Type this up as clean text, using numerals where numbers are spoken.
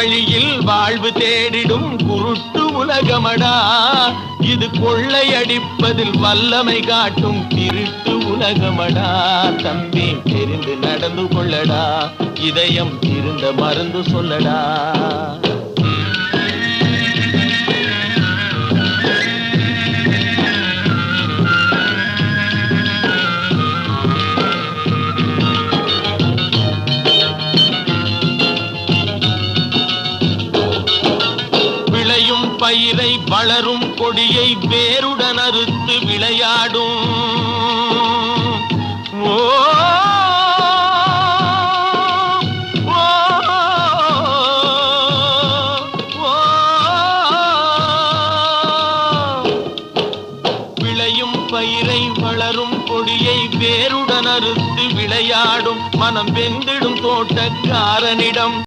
வழியில் வாழ்வு தேடிடும் குருட்டு உலகமடா. இது கொள்ளையடிப்பதில் வல்லமை காட்டும் திருட்டு உலகமடா. தம்பி தெரிந்து நடந்து கொள்ளடா, இதயம் இருந்த மருந்து சொல்லடா. பயிரை வளரும் கொடியை வேருடன் அறுத்து விளையாடும். ஓ விளையும் பயிரை வளரும் கொடியை வேருடன் அறுத்து விளையாடும். மனம் வெந்திடும் தோட்டக்காரனிடம்